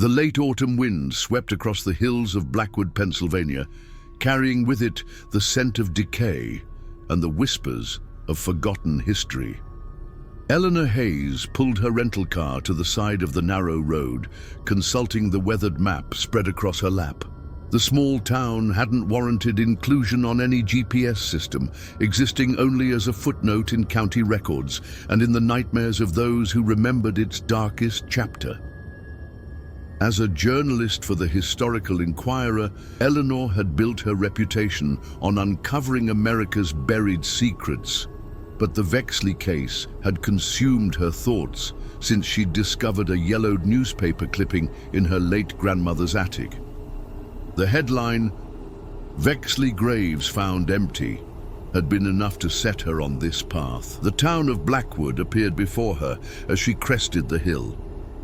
The late autumn wind swept across the hills of Blackwood, Pennsylvania, carrying with it the scent of decay and the whispers of forgotten history. Eleanor Hayes pulled her rental car to the side of the narrow road, consulting the weathered map spread across her lap. The small town hadn't warranted inclusion on any GPS system, existing only as a footnote in county records and in the nightmares of those who remembered its darkest chapter. As a journalist for the Historical Inquirer, Eleanor had built her reputation on uncovering America's buried secrets. But the Vexley case had consumed her thoughts since she'd discovered a yellowed newspaper clipping in her late grandmother's attic. The headline, "Vexley Graves Found Empty," had been enough to set her on this path. The town of Blackwood appeared before her as she crested the hill,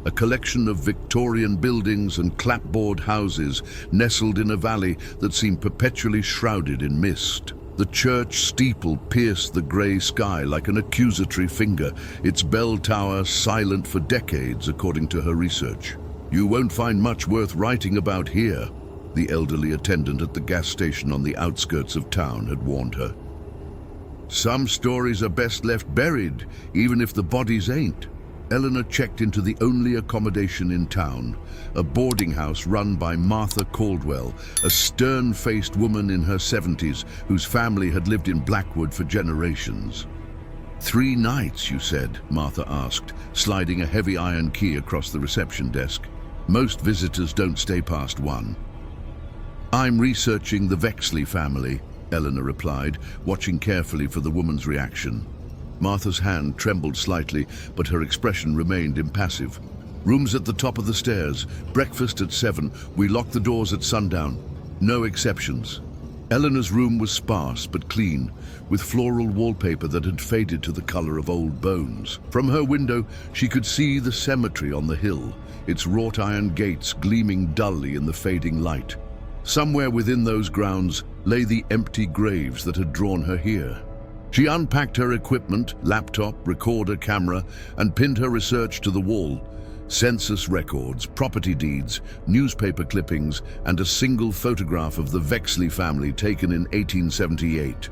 a collection of Victorian buildings and clapboard houses nestled in a valley that seemed perpetually shrouded in mist. The church steeple pierced the grey sky like an accusatory finger, its bell tower silent for decades, according to her research. "You won't find much worth writing about here," the elderly attendant at the gas station on the outskirts of town had warned her. "Some stories are best left buried, even if the bodies ain't." Eleanor checked into the only accommodation in town, a boarding house run by Martha Caldwell, a stern-faced woman in her 70s whose family had lived in Blackwood for generations. "3 nights, you said?" Martha asked, sliding a heavy iron key across the reception desk. "Most visitors don't stay past 1. "I'm researching the Vexley family," Eleanor replied, watching carefully for the woman's reaction. Martha's hand trembled slightly, but her expression remained impassive. "Rooms at the top of the stairs, breakfast at 7, we lock the doors at sundown. No exceptions." Eleanor's room was sparse but clean, with floral wallpaper that had faded to the color of old bones. From her window, she could see the cemetery on the hill, its wrought iron gates gleaming dully in the fading light. Somewhere within those grounds lay the empty graves that had drawn her here. She unpacked her equipment, laptop, recorder, camera, and pinned her research to the wall. Census records, property deeds, newspaper clippings, and a single photograph of the Vexley family taken in 1878.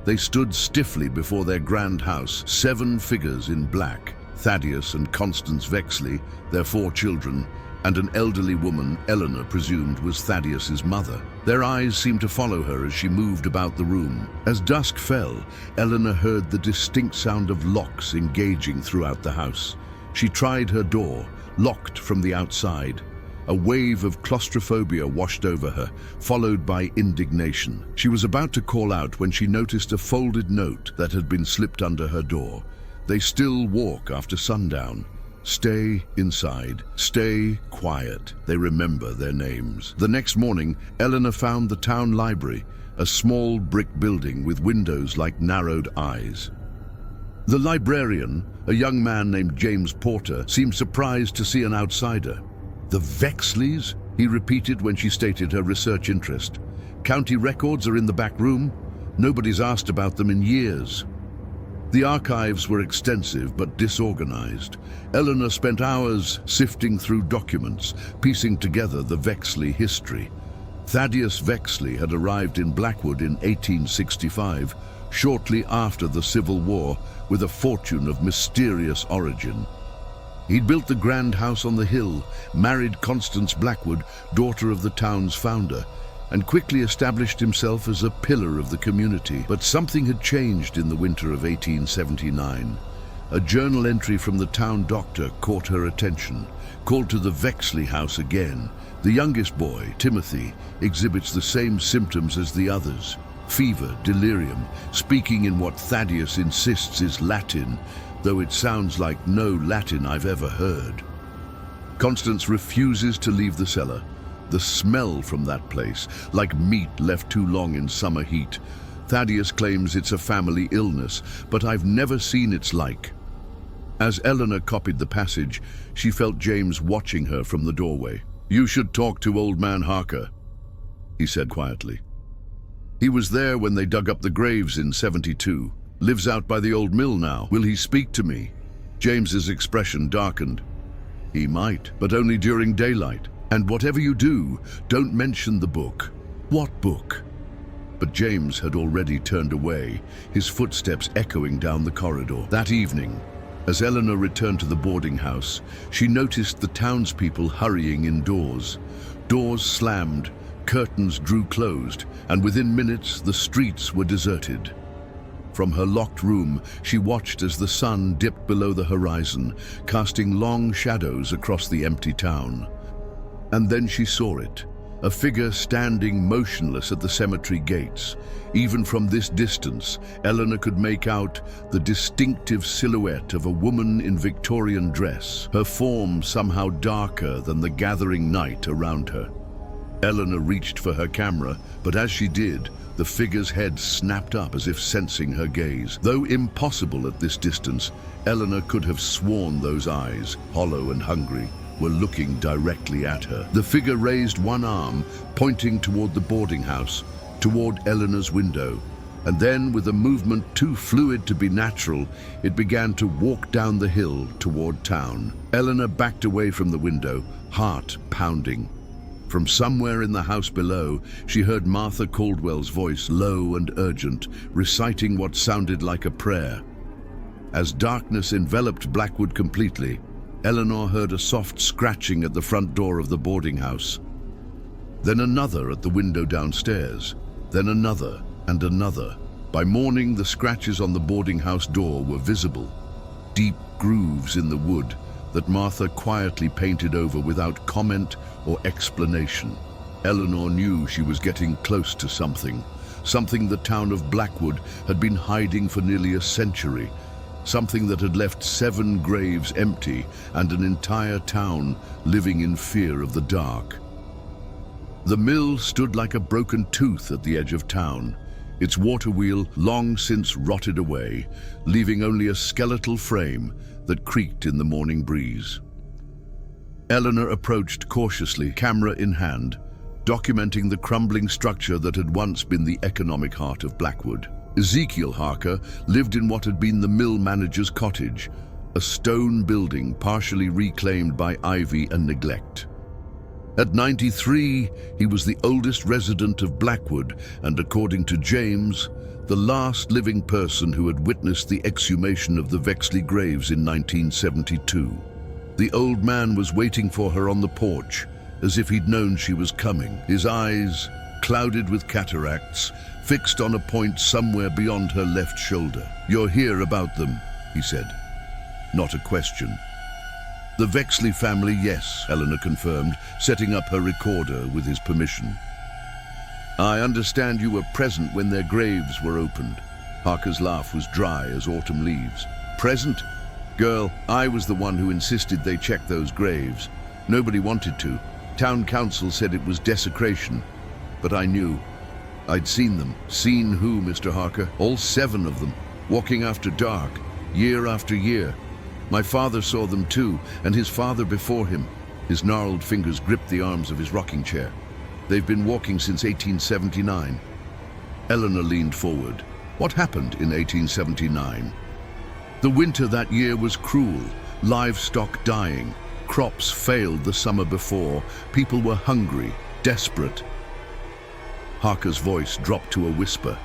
They stood stiffly before their grand house, 7 figures in black: Thaddeus and Constance Vexley, their 4 children, and an elderly woman Eleanor presumed was Thaddeus's mother. Their eyes seemed to follow her as she moved about the room. As dusk fell, Eleanor heard the distinct sound of locks engaging throughout the house. She tried her door, locked from the outside. A wave of claustrophobia washed over her, followed by indignation. She was about to call out when she noticed a folded note that had been slipped under her door. "They still walk after sundown. Stay inside. Stay quiet. They remember their names." The next morning, Eleanor found the town library, a small brick building with windows like narrowed eyes. The librarian, a young man named James Porter, seemed surprised to see an outsider. "The Vexleys?" he repeated when she stated her research interest. "County records are in the back room. Nobody's asked about them in years." The archives were extensive but disorganized. Eleanor spent hours sifting through documents, piecing together the Vexley history. Thaddeus Vexley had arrived in Blackwood in 1865, shortly after the Civil War, with a fortune of mysterious origin. He'd built the grand house on the hill, married Constance Blackwood, daughter of the town's founder, and quickly established himself as a pillar of the community. But something had changed in the winter of 1879. A journal entry from the town doctor caught her attention. Called to the Vexley house again. The youngest boy, Timothy, exhibits the same symptoms as the others. Fever, delirium, speaking in what Thaddeus insists is Latin, though it sounds like no Latin I've ever heard. Constance refuses to leave the cellar. The smell from that place, like meat left too long in summer heat. Thaddeus claims it's a family illness, but I've never seen its like. As Eleanor copied the passage, she felt James watching her from the doorway. "You should talk to old man Harker," he said quietly. "He was there when they dug up the graves in 72. Lives out by the old mill now. Will he speak to me?" James's expression darkened. He might, but only during daylight. And whatever you do, don't mention the book. What book? But James had already turned away, his footsteps echoing down the corridor. That evening, as Eleanor returned to the boarding house, she noticed the townspeople hurrying indoors. Doors slammed, curtains drew closed, and within minutes the streets were deserted. From her locked room, she watched as the sun dipped below the horizon, casting long shadows across the empty town. And then she saw it, a figure standing motionless at the cemetery gates. Even from this distance, Eleanor could make out the distinctive silhouette of a woman in Victorian dress, her form somehow darker than the gathering night around her. Eleanor reached for her camera, but as she did, the figure's head snapped up as if sensing her gaze. Though impossible at this distance, Eleanor could have sworn those eyes, hollow and hungry, were looking directly at her. The figure raised one arm, pointing toward the boarding house, toward Eleanor's window, and then, with a movement too fluid to be natural, it began to walk down the hill toward town. Eleanor backed away from the window, heart pounding. From somewhere in the house below, she heard Martha Caldwell's voice, low and urgent, reciting what sounded like a prayer. As darkness enveloped Blackwood completely, Eleanor heard a soft scratching at the front door of the boarding house. Then another at the window downstairs. Then another and another. By morning, the scratches on the boarding house door were visible, deep grooves in the wood that Martha quietly painted over without comment or explanation. Eleanor knew she was getting close to something the town of Blackwood had been hiding for nearly a century, something that had left 7 graves empty and an entire town living in fear of the dark. The mill stood like a broken tooth at the edge of town, its water wheel long since rotted away, leaving only a skeletal frame that creaked in the morning breeze. Eleanor approached cautiously, camera in hand, documenting the crumbling structure that had once been the economic heart of Blackwood. Ezekiel Harker lived in what had been the mill manager's cottage, a stone building partially reclaimed by ivy and neglect. At 93, he was the oldest resident of Blackwood and, according to James, the last living person who had witnessed the exhumation of the Vexley graves in 1972. The old man was waiting for her on the porch, as if he'd known she was coming, his eyes, clouded with cataracts, fixed on a point somewhere beyond her left shoulder. "You're here about them," he said. Not a question. "The Vexley family, yes," Eleanor confirmed, setting up her recorder with his permission. "I understand you were present when their graves were opened." Harker's laugh was dry as autumn leaves. "Present? Girl, I was the one who insisted they check those graves. Nobody wanted to. Town council said it was desecration. But I knew. I'd seen them." "Seen who, Mr. Harker?" "All 7 of them, walking after dark, year after year. My father saw them too, and his father before him." His gnarled fingers gripped the arms of his rocking chair. "They've been walking since 1879. Eleanor leaned forward. "What happened in 1879? "The winter that year was cruel, livestock dying, crops failed the summer before, people were hungry, desperate." Harker's voice dropped to a whisper.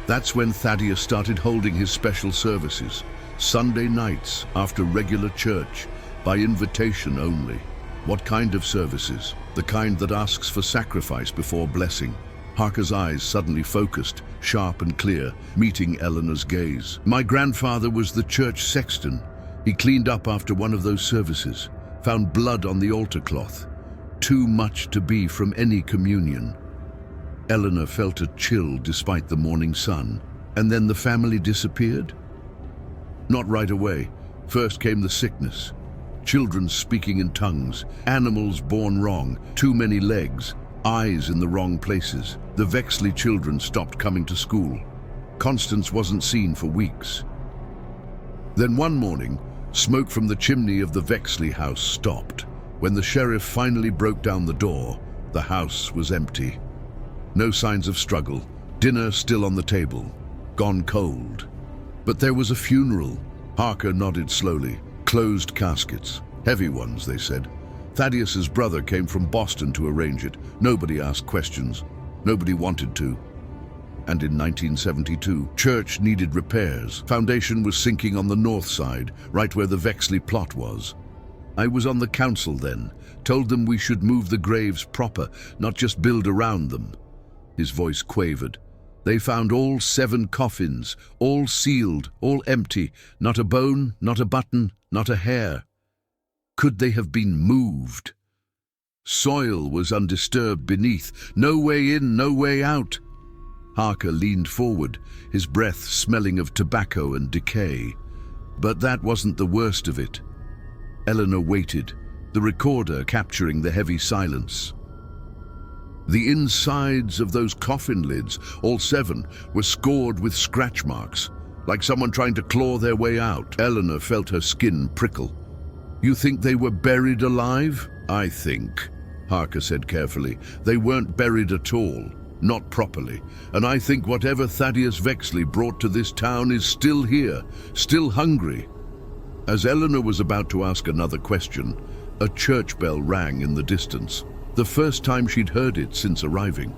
"That's when Thaddeus started holding his special services. Sunday nights after regular church, by invitation only." "What kind of services?" "The kind that asks for sacrifice before blessing." Harker's eyes suddenly focused, sharp and clear, meeting Eleanor's gaze. "My grandfather was the church sexton. He cleaned up after one of those services, found blood on the altar cloth. Too much to be from any communion." Eleanor felt a chill despite the morning sun. "And then the family disappeared?" "Not right away. First came the sickness. Children speaking in tongues, animals born wrong, too many legs, eyes in the wrong places. The Vexley children stopped coming to school. Constance wasn't seen for weeks. Then one morning, smoke from the chimney of the Vexley house stopped. When the sheriff finally broke down the door, the house was empty. No signs of struggle, dinner still on the table, gone cold. But there was a funeral." Harker nodded slowly. "Closed caskets. Heavy ones, they said. Thaddeus's brother came from Boston to arrange it. Nobody asked questions. Nobody wanted to. And in 1972, church needed repairs. Foundation was sinking on the north side, right where the Vexley plot was. I was on the council then, told them we should move the graves proper, not just build around them. His voice quavered. They found all 7 coffins, all sealed, all empty, not a bone, not a button, not a hair. Could they have been moved? Soil was undisturbed beneath, no way in, no way out. Harker leaned forward, his breath smelling of tobacco and decay. But that wasn't the worst of it. Eleanor waited, the recorder capturing the heavy silence. The insides of those coffin lids, all 7, were scored with scratch marks, like someone trying to claw their way out. Eleanor felt her skin prickle. You think they were buried alive? I think, Harker said carefully, they weren't buried at all, not properly. And I think whatever Thaddeus Vexley brought to this town is still here, still hungry. As Eleanor was about to ask another question, a church bell rang in the distance, the first time she'd heard it since arriving.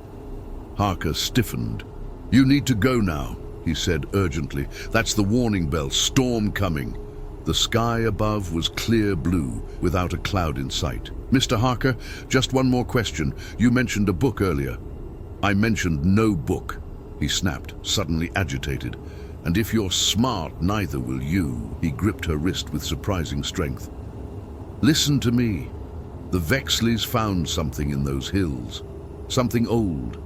Harker stiffened. You need to go now, he said urgently. That's the warning bell, storm coming. The sky above was clear blue, without a cloud in sight. Mr. Harker, just one more question. You mentioned a book earlier. I mentioned no book, he snapped, suddenly agitated. And if you're smart, neither will you. He gripped her wrist with surprising strength. Listen to me. The Vexleys found something in those hills. Something old.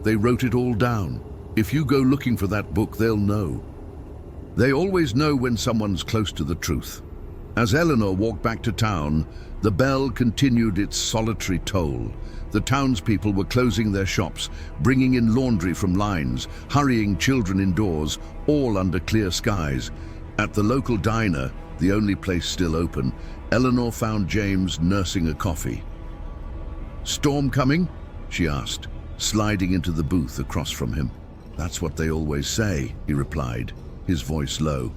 They wrote it all down. If you go looking for that book, they'll know. They always know when someone's close to the truth. As Eleanor walked back to town, the bell continued its solitary toll. The townspeople were closing their shops, bringing in laundry from lines, hurrying children indoors, all under clear skies. At the local diner, the only place still open, Eleanor found James nursing a coffee. Storm coming? She asked, sliding into the booth across from him. That's what they always say, he replied, his voice low.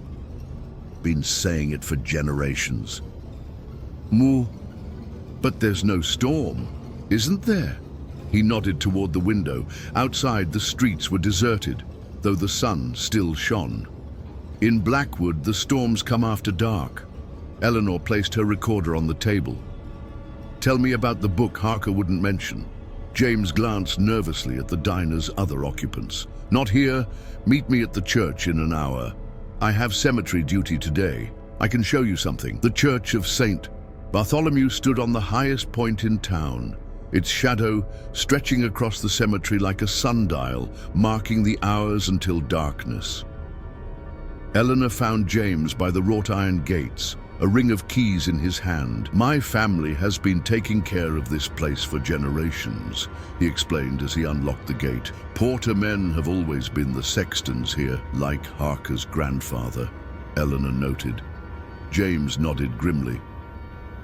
Been saying it for generations. Moo. But there's no storm, isn't there? He nodded toward the window. Outside, the streets were deserted, though the sun still shone. In Blackwood, the storms come after dark. Eleanor placed her recorder on the table. Tell me about the book Harker wouldn't mention. James glanced nervously at the diner's other occupants. Not here. Meet me at the church in an hour. I have cemetery duty today. I can show you something. The Church of St. Bartholomew stood on the highest point in town, its shadow stretching across the cemetery like a sundial, marking the hours until darkness. Eleanor found James by the wrought iron gates, a ring of keys in his hand. My family has been taking care of this place for generations, he explained as he unlocked the gate. Porter men have always been the sextons here, like Harker's grandfather, Eleanor noted. James nodded grimly.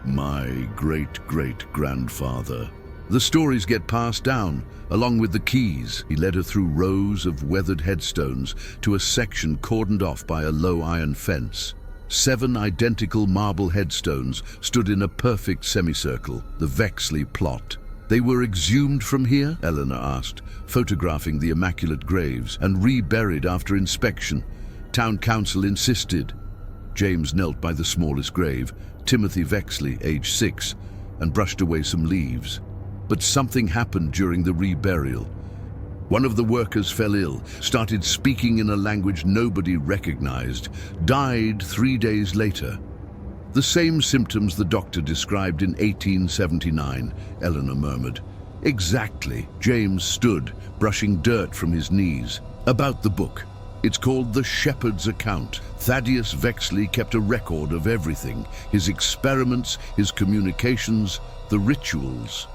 My great-great-grandfather. The stories get passed down, along with the keys. He led her through rows of weathered headstones to a section cordoned off by a low iron fence. 7 identical marble headstones stood in a perfect semicircle, the Vexley plot. They were exhumed from here? Eleanor asked, photographing the immaculate graves, and reburied after inspection. Town council insisted. James knelt by the smallest grave, Timothy Vexley, age 6, and brushed away some leaves. But something happened during the reburial. One of the workers fell ill, started speaking in a language nobody recognized, died 3 days later. The same symptoms the doctor described in 1879, Eleanor murmured. Exactly. James stood, brushing dirt from his knees. About the book. It's called The Shepherd's Account. Thaddeus Vexley kept a record of everything. His experiments, his communications, the rituals.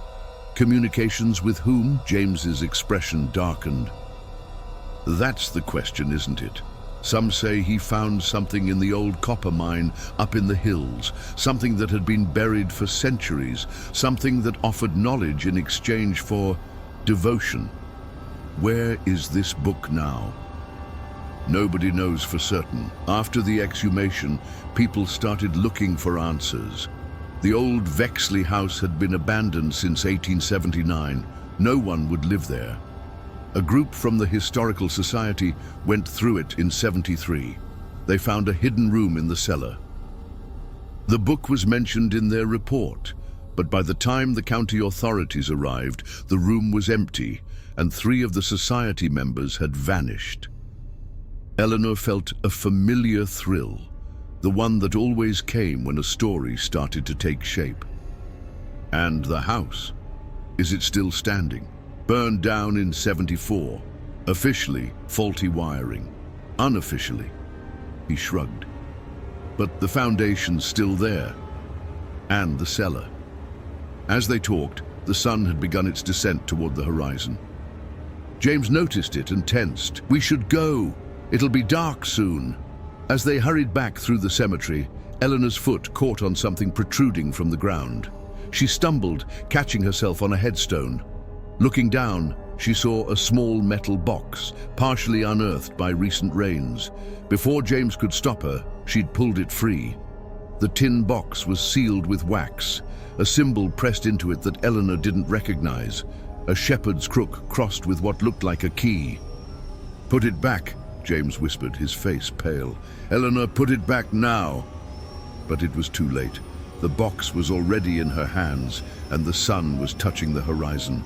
Communications with whom? James's expression darkened. That's the question, isn't it? Some say he found something in the old copper mine up in the hills, something that had been buried for centuries, something that offered knowledge in exchange for devotion. Where is this book now? Nobody knows for certain. After the exhumation, people started looking for answers. The old Vexley house had been abandoned since 1879. No one would live there. A group from the Historical Society went through it in '73. They found a hidden room in the cellar. The book was mentioned in their report, but by the time the county authorities arrived, the room was empty and 3 of the society members had vanished. Eleanor felt a familiar thrill, the one that always came when a story started to take shape. And the house, is it still standing? Burned down in '74. Officially, faulty wiring. Unofficially, he shrugged. But the foundation's still there. And the cellar. As they talked, the sun had begun its descent toward the horizon. James noticed it and tensed. "We should go. It'll be dark soon." As they hurried back through the cemetery, Eleanor's foot caught on something protruding from the ground. She stumbled, catching herself on a headstone. Looking down, she saw a small metal box, partially unearthed by recent rains. Before James could stop her, she'd pulled it free. The tin box was sealed with wax, a symbol pressed into it that Eleanor didn't recognize, a shepherd's crook crossed with what looked like a key. "Put it back," James whispered, his face pale. "Eleanor, put it back now." But it was too late. The box was already in her hands, and the sun was touching the horizon.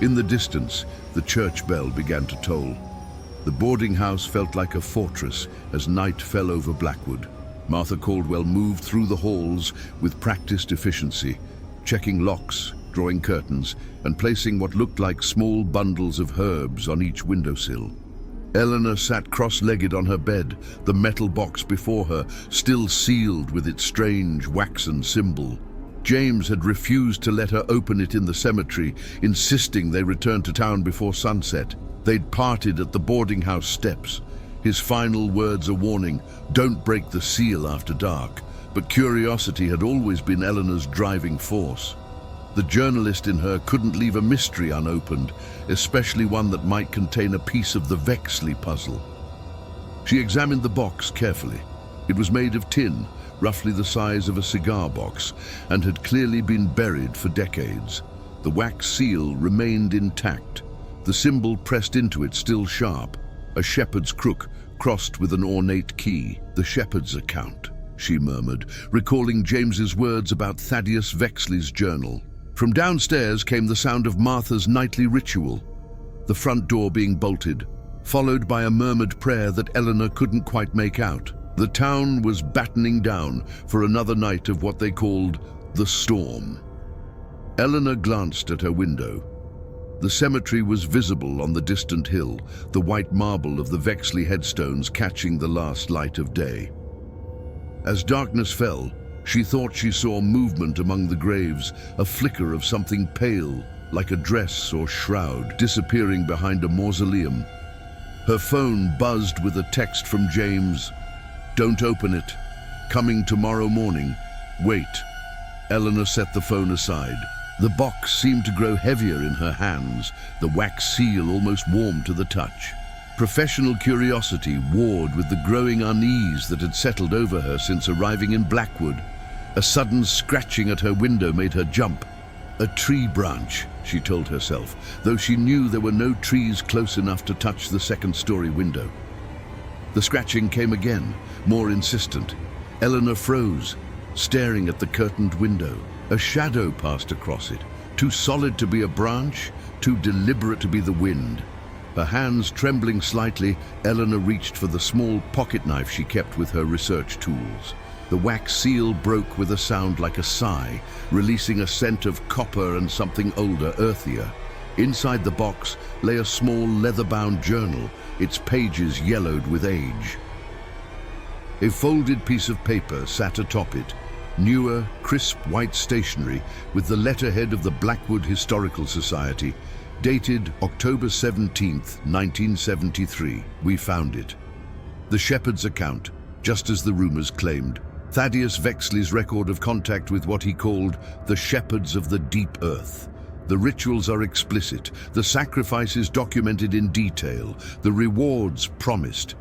In the distance, the church bell began to toll. The boarding house felt like a fortress as night fell over Blackwood. Martha Caldwell moved through the halls with practiced efficiency, checking locks, drawing curtains, and placing what looked like small bundles of herbs on each windowsill. Eleanor sat cross-legged on her bed, the metal box before her, still sealed with its strange waxen symbol. James had refused to let her open it in the cemetery, insisting they return to town before sunset. They'd parted at the boarding house steps. His final words a warning, "Don't break the seal after dark." But curiosity had always been Eleanor's driving force. The journalist in her couldn't leave a mystery unopened, especially one that might contain a piece of the Vexley puzzle. She examined the box carefully. It was made of tin, roughly the size of a cigar box, and had clearly been buried for decades. The wax seal remained intact, the symbol pressed into it still sharp, a shepherd's crook crossed with an ornate key. "The shepherd's account," she murmured, recalling James's words about Thaddeus Vexley's journal. From downstairs came the sound of Martha's nightly ritual, the front door being bolted, followed by a murmured prayer that Eleanor couldn't quite make out. The town was battening down for another night of what they called the storm. Eleanor glanced at her window. The cemetery was visible on the distant hill, the white marble of the Vexley headstones catching the last light of day. As darkness fell, she thought she saw movement among the graves, a flicker of something pale, like a dress or shroud, disappearing behind a mausoleum. Her phone buzzed with a text from James. "Don't open it. Coming tomorrow morning. Wait." Eleanor set the phone aside. The box seemed to grow heavier in her hands, the wax seal almost warm to the touch. Professional curiosity warred with the growing unease that had settled over her since arriving in Blackwood. A sudden scratching at her window made her jump. A tree branch, she told herself, though she knew there were no trees close enough to touch the second-story window. The scratching came again, more insistent. Eleanor froze, staring at the curtained window. A shadow passed across it, too solid to be a branch, too deliberate to be the wind. Her hands trembling slightly, Eleanor reached for the small pocket knife she kept with her research tools. The wax seal broke with a sound like a sigh, releasing a scent of copper and something older, earthier. Inside the box lay a small leather-bound journal, its pages yellowed with age. A folded piece of paper sat atop it, newer, crisp white stationery with the letterhead of the Blackwood Historical Society, dated October 17th, 1973. We found it. The shepherd's account, just as the rumors claimed. Thaddeus Vexley's record of contact with what he called the shepherds of the deep earth. The rituals are explicit, the sacrifices documented in detail, the rewards promised.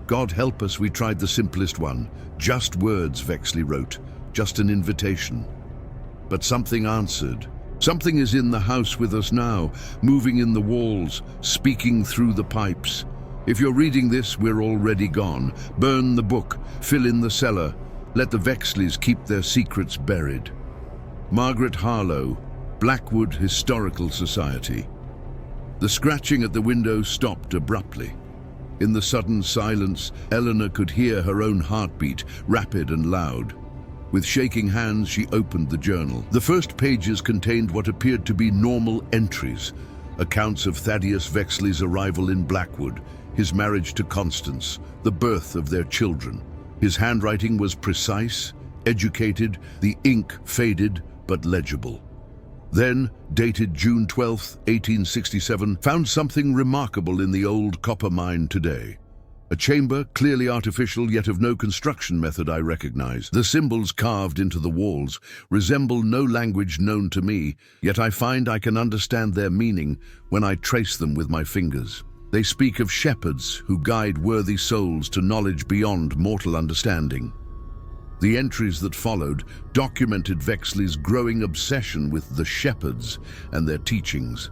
God help us, we tried the simplest one. Just words, Vexley wrote, just an invitation. But something answered. Something is in the house with us now, moving in the walls, speaking through the pipes. If you're reading this, we're already gone. Burn the book, fill in the cellar. Let the Vexleys keep their secrets buried. Margaret Harlow, Blackwood Historical Society. The scratching at the window stopped abruptly. In the sudden silence, Eleanor could hear her own heartbeat, rapid and loud. With shaking hands, she opened the journal. The first pages contained what appeared to be normal entries, accounts of Thaddeus Vexley's arrival in Blackwood, his marriage to Constance, the birth of their children. His handwriting was precise, educated, the ink faded but legible. Then, dated June 12, 1867, found something remarkable in the old copper mine today. A chamber, clearly artificial, yet of no construction method I recognize. The symbols carved into the walls resemble no language known to me, yet I find I can understand their meaning when I trace them with my fingers. They speak of shepherds who guide worthy souls to knowledge beyond mortal understanding. The entries that followed documented Vexley's growing obsession with the shepherds and their teachings.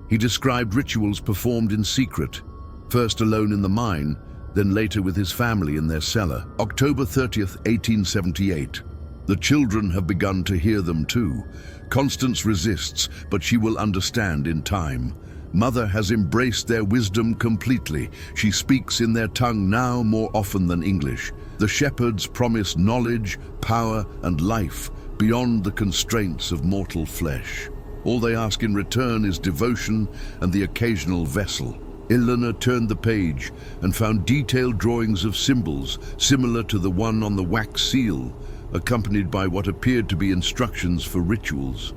He described rituals performed in secret, first alone in the mine, then later with his family in their cellar. October 30th, 1878. The children have begun to hear them too. Constance resists, but she will understand in time. Mother has embraced their wisdom completely. She speaks in their tongue now more often than English. The shepherds promise knowledge, power, and life beyond the constraints of mortal flesh. All they ask in return is devotion and the occasional vessel. Eleanor turned the page and found detailed drawings of symbols similar to the one on the wax seal, accompanied by what appeared to be instructions for rituals.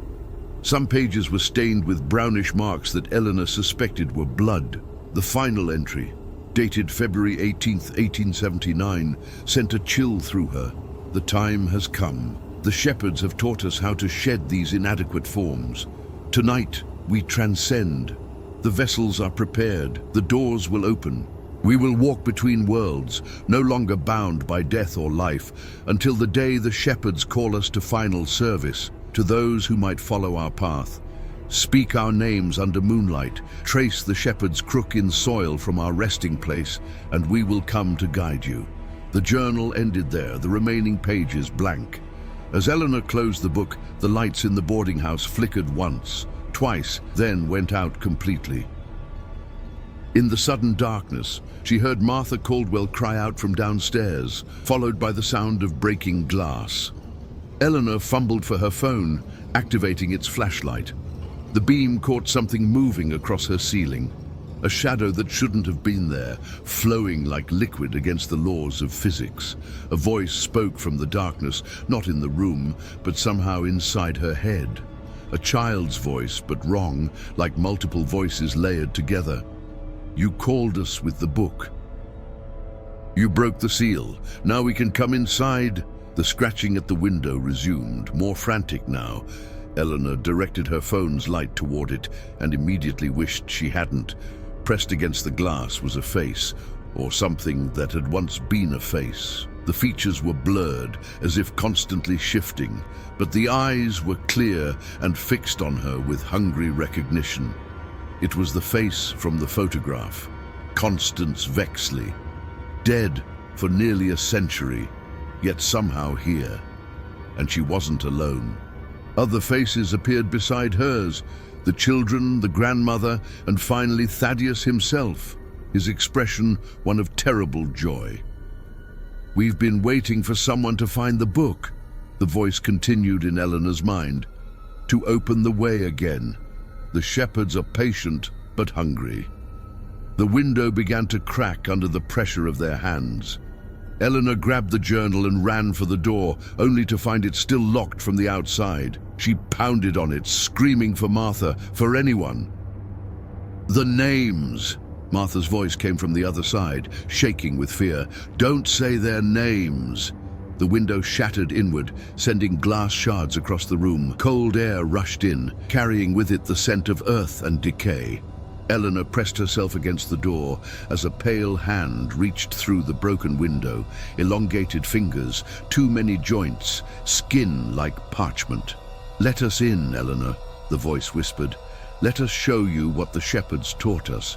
Some pages were stained with brownish marks that Eleanor suspected were blood. The final entry, dated February 18, 1879, sent a chill through her. The time has come. The shepherds have taught us how to shed these inadequate forms. Tonight, we transcend. The vessels are prepared. The doors will open. We will walk between worlds, no longer bound by death or life, until the day the shepherds call us to final service. To those who might follow our path, speak our names under moonlight, trace the shepherd's crook in soil from our resting place, and we will come to guide you. The journal ended there, the remaining pages blank. As Eleanor closed the book, the lights in the boarding house flickered once, twice, then went out completely. In the sudden darkness, she heard Martha Caldwell cry out from downstairs, followed by the sound of breaking glass. Eleanor fumbled for her phone, activating its flashlight. The beam caught something moving across her ceiling, a shadow that shouldn't have been there, flowing like liquid against the laws of physics. A voice spoke from the darkness, not in the room, but somehow inside her head. A child's voice, but wrong, like multiple voices layered together. You called us with the book. You broke the seal. Now we can come inside. The scratching at the window resumed, more frantic now. Eleanor directed her phone's light toward it and immediately wished she hadn't. Pressed against the glass was a face, or something that had once been a face. The features were blurred, as if constantly shifting, but the eyes were clear and fixed on her with hungry recognition. It was the face from the photograph, Constance Vexley, dead for nearly a century, yet somehow here. And she wasn't alone. Other faces appeared beside hers, the children, the grandmother, and finally Thaddeus himself, his expression one of terrible joy. We've been waiting for someone to find the book, the voice continued in Eleanor's mind, to open the way again. The shepherds are patient but hungry. The window began to crack under the pressure of their hands. Eleanor grabbed the journal and ran for the door, only to find it still locked from the outside. She pounded on it, screaming for Martha, for anyone. The names! Martha's voice came from the other side, shaking with fear. Don't say their names! The window shattered inward, sending glass shards across the room. Cold air rushed in, carrying with it the scent of earth and decay. Eleanor pressed herself against the door as a pale hand reached through the broken window, elongated fingers, too many joints, skin like parchment. "Let us in, Eleanor," the voice whispered. "Let us show you what the shepherds taught us.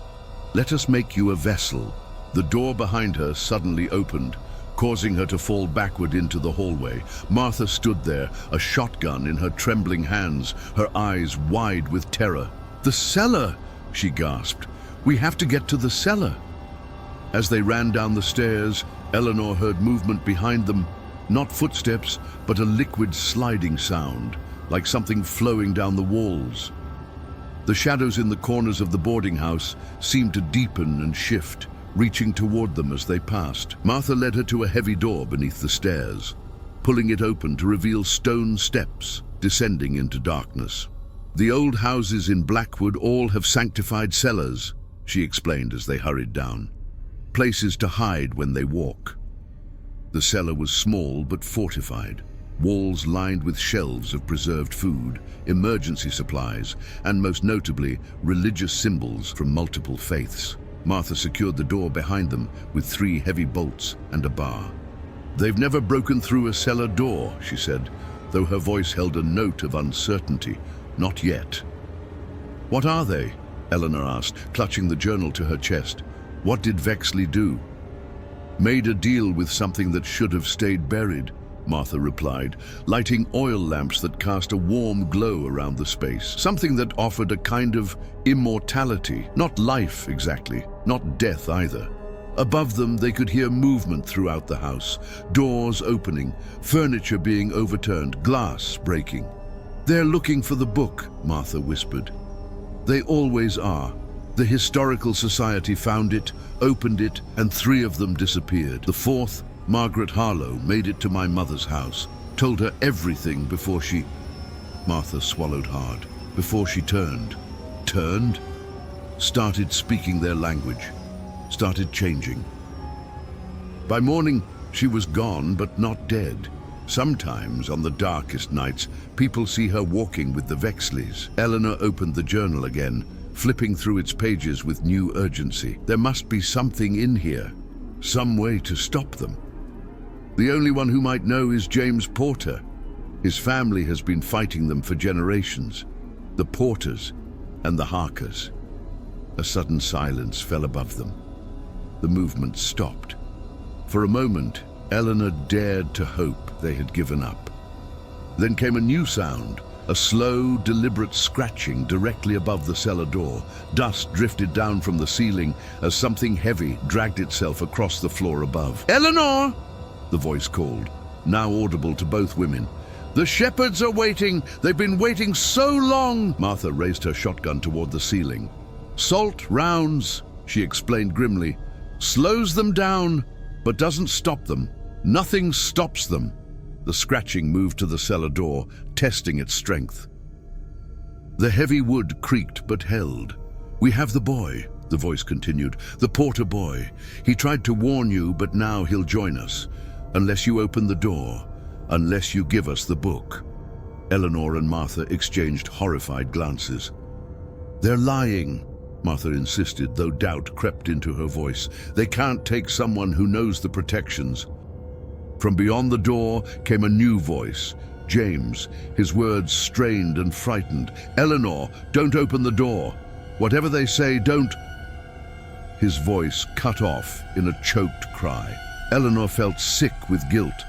Let us make you a vessel." The door behind her suddenly opened, causing her to fall backward into the hallway. Martha stood there, a shotgun in her trembling hands, her eyes wide with terror. "The cellar!" she gasped. "We have to get to the cellar." As they ran down the stairs, Eleanor heard movement behind them, not footsteps, but a liquid sliding sound, like something flowing down the walls. The shadows in the corners of the boarding house seemed to deepen and shift, reaching toward them as they passed. Martha led her to a heavy door beneath the stairs, pulling it open to reveal stone steps descending into darkness. "The old houses in Blackwood all have sanctified cellars," she explained as they hurried down. "Places to hide when they walk." The cellar was small but fortified, walls lined with shelves of preserved food, emergency supplies, and most notably, religious symbols from multiple faiths. Martha secured the door behind them with 3 heavy bolts and a bar. "They've never broken through a cellar door," she said, though her voice held a note of uncertainty. "Not yet." "What are they?" Eleanor asked, clutching the journal to her chest. "What did Vexley do?" "Made a deal with something that should have stayed buried," Martha replied, lighting oil lamps that cast a warm glow around the space. "Something that offered a kind of immortality. Not life exactly, not death either." Above them, they could hear movement throughout the house, doors opening, furniture being overturned, glass breaking. "They're looking for the book," Martha whispered. "They always are. The Historical Society found it, opened it, and 3 of them disappeared. The 4th, Margaret Harlow, made it to my mother's house, told her everything before she..." Martha swallowed hard. "Before she turned." Turned? Started speaking their language. Started changing. By morning, she was gone, but not dead. Sometimes, on the darkest nights, people see her walking with the Vexleys. Eleanor opened the journal again, flipping through its pages with new urgency. There must be something in here, some way to stop them. The only one who might know is James Porter. His family has been fighting them for generations. The Porters and the Harkers. A sudden silence fell above them. The movement stopped. For a moment, Eleanor dared to hope they had given up. Then came a new sound, a slow, deliberate scratching directly above the cellar door. Dust drifted down from the ceiling as something heavy dragged itself across the floor above. "Eleanor!" the voice called, now audible to both women. "The shepherds are waiting! They've been waiting so long!" Martha raised her shotgun toward the ceiling. "Salt rounds," she explained grimly. "Slows them down, but doesn't stop them. Nothing stops them." The scratching moved to the cellar door, testing its strength. The heavy wood creaked but held. "We have the boy," the voice continued. "The Porter boy. He tried to warn you, but now he'll join us. Unless you open the door. Unless you give us the book." Eleanor and Martha exchanged horrified glances. "They're lying," Martha insisted, though doubt crept into her voice. "They can't take someone who knows the protections." From beyond the door came a new voice, James, his words strained and frightened. "Eleanor, don't open the door. Whatever they say, don't..." His voice cut off in a choked cry. Eleanor felt sick with guilt.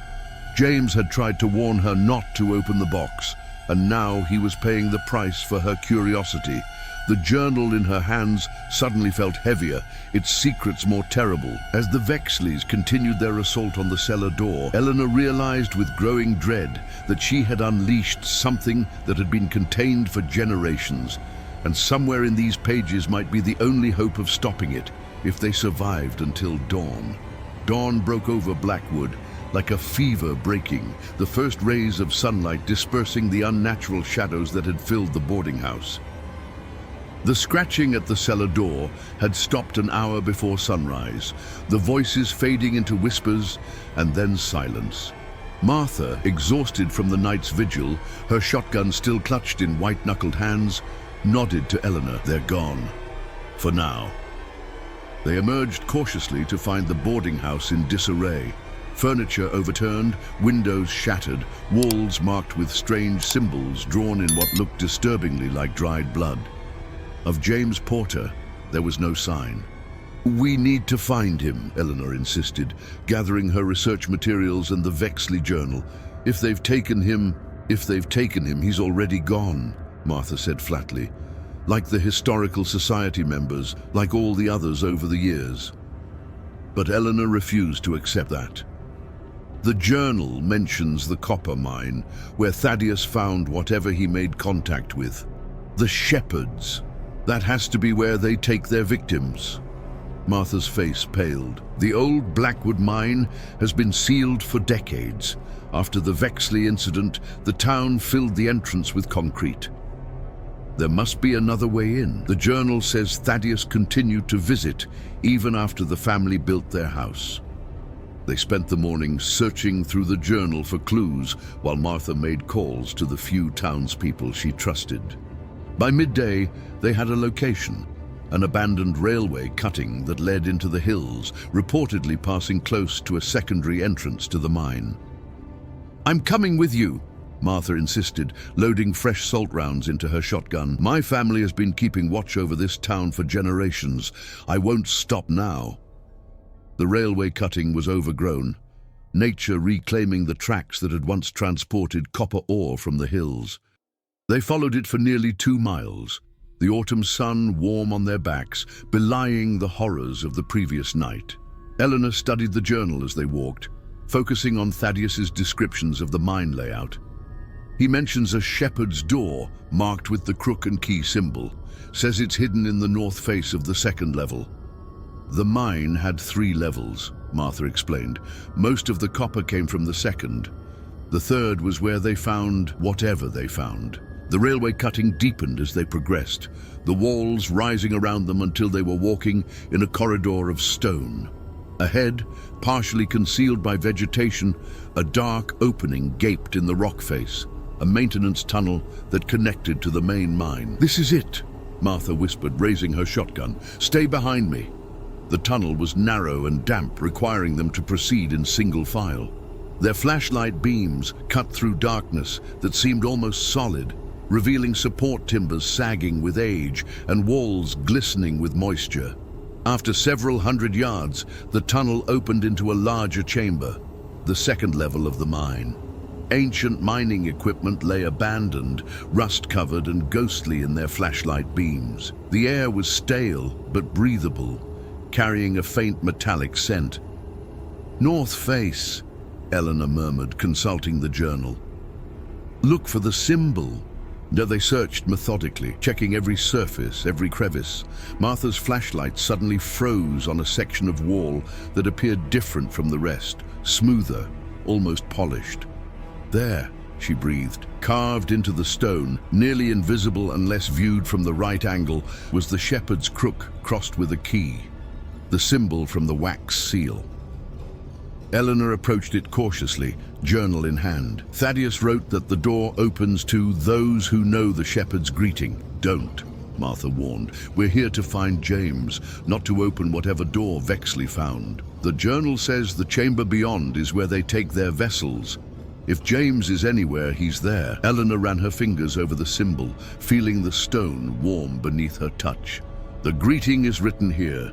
James had tried to warn her not to open the box, and now he was paying the price for her curiosity. The journal in her hands suddenly felt heavier, its secrets more terrible. As the Vexleys continued their assault on the cellar door, Eleanor realized with growing dread that she had unleashed something that had been contained for generations, and somewhere in these pages might be the only hope of stopping it, if they survived until dawn. Dawn broke over Blackwood, like a fever breaking, the first rays of sunlight dispersing the unnatural shadows that had filled the boarding house. The scratching at the cellar door had stopped an hour before sunrise, the voices fading into whispers and then silence. Martha, exhausted from the night's vigil, her shotgun still clutched in white-knuckled hands, nodded to Eleanor. "They're gone. For now." They emerged cautiously to find the boarding house in disarray. Furniture overturned, windows shattered, walls marked with strange symbols drawn in what looked disturbingly like dried blood. Of James Porter, there was no sign. "We need to find him," Eleanor insisted, gathering her research materials and the Vexley journal. If they've taken him, he's already gone," Martha said flatly. "Like the Historical Society members, like all the others over the years." But Eleanor refused to accept that. The journal mentions the copper mine, where Thaddeus found whatever he made contact with. The shepherds. That has to be where they take their victims. Martha's face paled. The old Blackwood mine has been sealed for decades. After the Vexley incident, the town filled the entrance with concrete. There must be another way in. The journal says Thaddeus continued to visit even after the family built their house. They spent the morning searching through the journal for clues while Martha made calls to the few townspeople she trusted. By midday, they had a location, an abandoned railway cutting that led into the hills, reportedly passing close to a secondary entrance to the mine. "I'm coming with you," Martha insisted, loading fresh salt rounds into her shotgun. "My family has been keeping watch over this town for generations. I won't stop now." The railway cutting was overgrown, nature reclaiming the tracks that had once transported copper ore from the hills. They followed it for nearly 2 miles, the autumn sun warm on their backs, belying the horrors of the previous night. Eleanor studied the journal as they walked, focusing on Thaddeus's descriptions of the mine layout. He mentions a shepherd's door marked with the crook and key symbol, says it's hidden in the north face of the second level. The mine had 3 levels, Martha explained. Most of the copper came from the second. The third was where they found whatever they found. The railway cutting deepened as they progressed, the walls rising around them until they were walking in a corridor of stone. Ahead, partially concealed by vegetation, a dark opening gaped in the rock face, a maintenance tunnel that connected to the main mine. "This is it," Martha whispered, raising her shotgun. "Stay behind me." The tunnel was narrow and damp, requiring them to proceed in single file. Their flashlight beams cut through darkness that seemed almost solid, revealing support timbers sagging with age and walls glistening with moisture. After several hundred yards, the tunnel opened into a larger chamber, the second level of the mine. Ancient mining equipment lay abandoned, rust-covered and ghostly in their flashlight beams. The air was stale but breathable, carrying a faint metallic scent. "North face," Eleanor murmured, consulting the journal. "Look for the symbol." No, they searched methodically, checking every surface, every crevice. Martha's flashlight suddenly froze on a section of wall that appeared different from the rest, smoother, almost polished. "There," she breathed. Carved into the stone, nearly invisible unless viewed from the right angle, was the shepherd's crook crossed with a key, the symbol from the wax seal. Eleanor approached it cautiously, journal in hand. Thaddeus wrote that the door opens to those who know the shepherd's greeting. "Don't," Martha warned. "We're here to find James, not to open whatever door Vexley found. The journal says the chamber beyond is where they take their vessels. If James is anywhere, he's there." Eleanor ran her fingers over the symbol, feeling the stone warm beneath her touch. "The greeting is written here."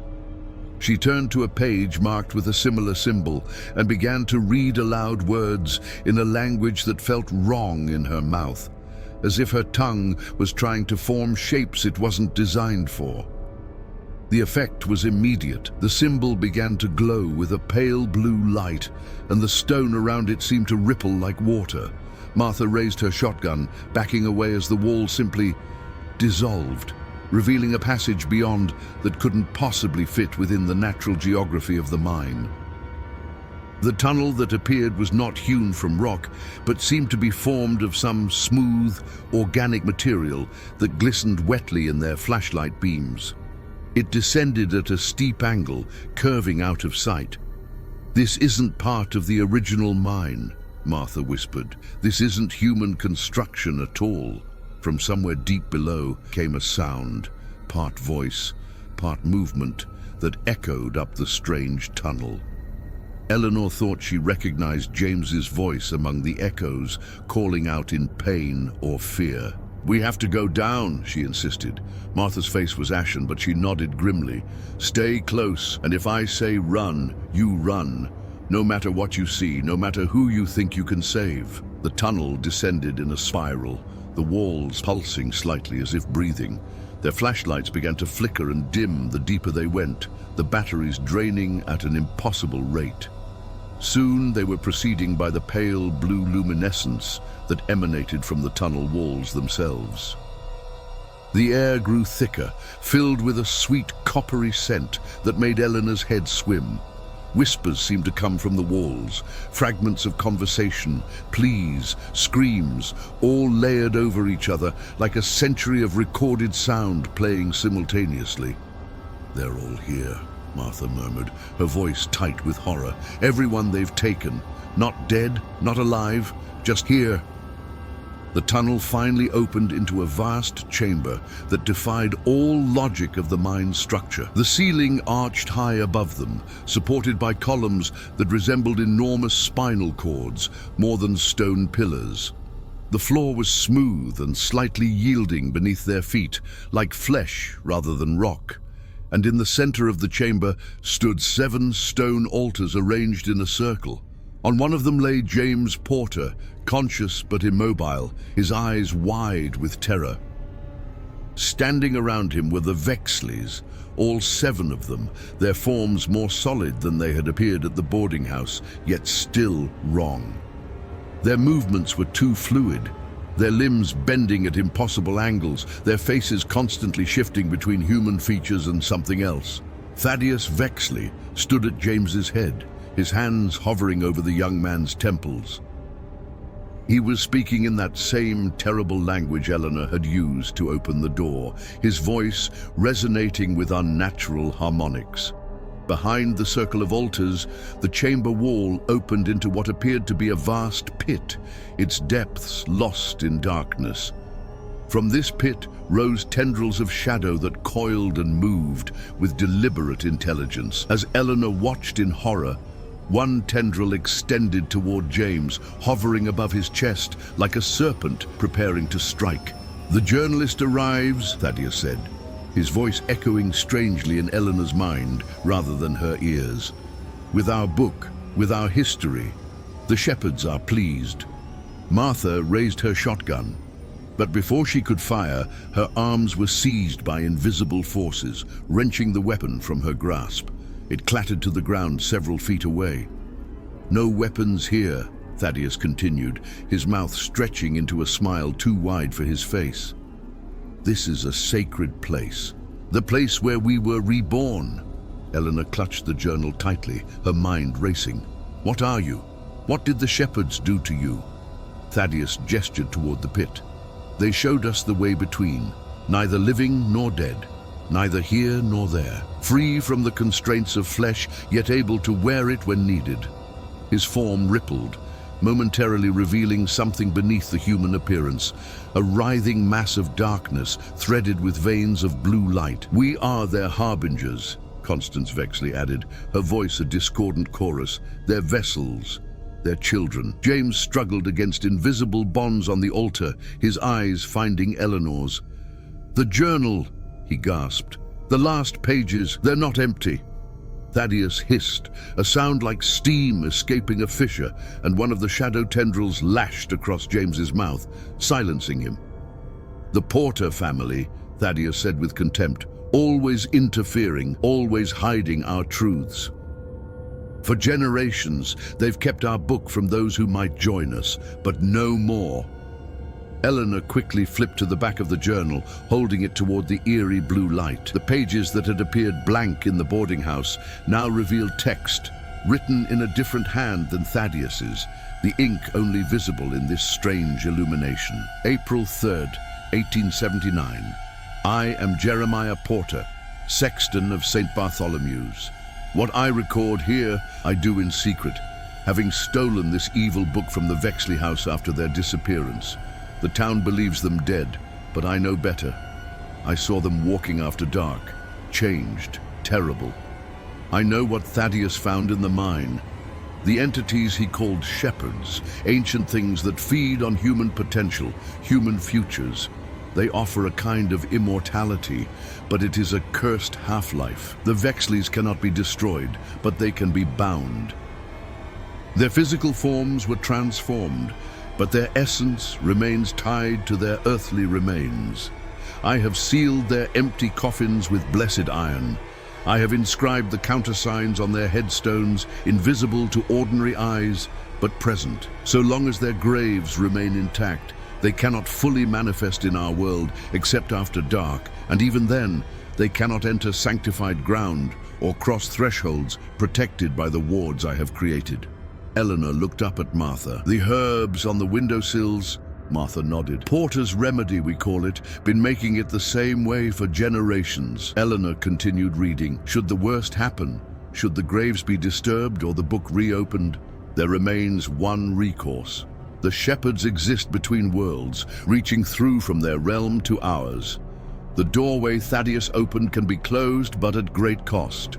She turned to a page marked with a similar symbol and began to read aloud words in a language that felt wrong in her mouth, as if her tongue was trying to form shapes it wasn't designed for. The effect was immediate. The symbol began to glow with a pale blue light, and the stone around it seemed to ripple like water. Martha raised her shotgun, backing away as the wall simply dissolved, revealing a passage beyond that couldn't possibly fit within the natural geography of the mine. The tunnel that appeared was not hewn from rock, but seemed to be formed of some smooth, organic material that glistened wetly in their flashlight beams. It descended at a steep angle, curving out of sight. "This isn't part of the original mine," Martha whispered. "This isn't human construction at all." From somewhere deep below came a sound, part voice, part movement, that echoed up the strange tunnel. Eleanor thought she recognized James's voice among the echoes, calling out in pain or fear. "We have to go down," she insisted. Martha's face was ashen, but she nodded grimly. "Stay close, and if I say run, you run. No matter what you see, no matter who you think you can save." The tunnel descended in a spiral, the walls pulsing slightly as if breathing. Their flashlights began to flicker and dim the deeper they went, the batteries draining at an impossible rate. Soon they were proceeding by the pale blue luminescence that emanated from the tunnel walls themselves. The air grew thicker, filled with a sweet coppery scent that made Eleanor's head swim. Whispers seemed to come from the walls, fragments of conversation, pleas, screams, all layered over each other like a century of recorded sound playing simultaneously. "They're all here," Martha murmured, her voice tight with horror. "Everyone they've taken. Not dead, not alive, just here." The tunnel finally opened into a vast chamber that defied all logic of the mine's structure. The ceiling arched high above them, supported by columns that resembled enormous spinal cords, more than stone pillars. The floor was smooth and slightly yielding beneath their feet, like flesh rather than rock. And in the center of the chamber stood 7 stone altars arranged in a circle. On one of them lay James Porter, conscious but immobile, his eyes wide with terror. Standing around him were the Vexleys, all 7 of them, their forms more solid than they had appeared at the boarding house, yet still wrong. Their movements were too fluid, their limbs bending at impossible angles, their faces constantly shifting between human features and something else. Thaddeus Vexley stood at James's head, his hands hovering over the young man's temples. He was speaking in that same terrible language Eleanor had used to open the door, his voice resonating with unnatural harmonics. Behind the circle of altars, the chamber wall opened into what appeared to be a vast pit, its depths lost in darkness. From this pit rose tendrils of shadow that coiled and moved with deliberate intelligence. As Eleanor watched in horror, one tendril extended toward James, hovering above his chest like a serpent preparing to strike. "The journalist arrives," Thaddeus said, his voice echoing strangely in Eleanor's mind rather than her ears. "With our book, with our history, the shepherds are pleased." Martha raised her shotgun, but before she could fire, her arms were seized by invisible forces, wrenching the weapon from her grasp. It clattered to the ground several feet away. "No weapons here," Thaddeus continued, his mouth stretching into a smile too wide for his face. "This is a sacred place, the place where we were reborn." Eleanor clutched the journal tightly, her mind racing. "What are you? What did the shepherds do to you?" Thaddeus gestured toward the pit. "They showed us the way between, neither living nor dead, neither here nor there, free from the constraints of flesh, yet able to wear it when needed." His form rippled, momentarily revealing something beneath the human appearance, a writhing mass of darkness threaded with veins of blue light. "We are their harbingers," Constance Vexley added, her voice a discordant chorus. "Their vessels, their children." James struggled against invisible bonds on the altar, his eyes finding Eleanor's. "The journal," he gasped. "The last pages, they're not empty." Thaddeus hissed, a sound like steam escaping a fissure, and one of the shadow tendrils lashed across James's mouth, silencing him. "The Porter family," Thaddeus said with contempt, "always interfering, always hiding our truths. For generations, they've kept our book from those who might join us, but no more." Eleanor quickly flipped to the back of the journal, holding it toward the eerie blue light. The pages that had appeared blank in the boarding house now revealed text, written in a different hand than Thaddeus's, the ink only visible in this strange illumination. April 3rd, 1879. "I am Jeremiah Porter, sexton of St. Bartholomew's. What I record here, I do in secret, having stolen this evil book from the Vexley house after their disappearance. The town believes them dead, but I know better. I saw them walking after dark, changed, terrible. I know what Thaddeus found in the mine. the entities he called shepherds, ancient things that feed on human potential, human futures. They offer a kind of immortality, but it is a cursed half-life. The Vexleys cannot be destroyed, but they can be bound. Their physical forms were transformed, but their essence remains tied to their earthly remains. I have sealed their empty coffins with blessed iron. I have inscribed the countersigns on their headstones, invisible to ordinary eyes, but present. So long as their graves remain intact, they cannot fully manifest in our world except after dark, and even then, they cannot enter sanctified ground or cross thresholds protected by the wards I have created. Eleanor looked up at Martha. The herbs on the windowsills? Martha nodded. Porter's remedy, we call it, been making it the same way for generations. Eleanor continued reading. Should the worst happen, should the graves be disturbed or the book reopened, there remains one recourse. The shepherds exist between worlds, reaching through from their realm to ours. The doorway Thaddeus opened can be closed, but at great cost.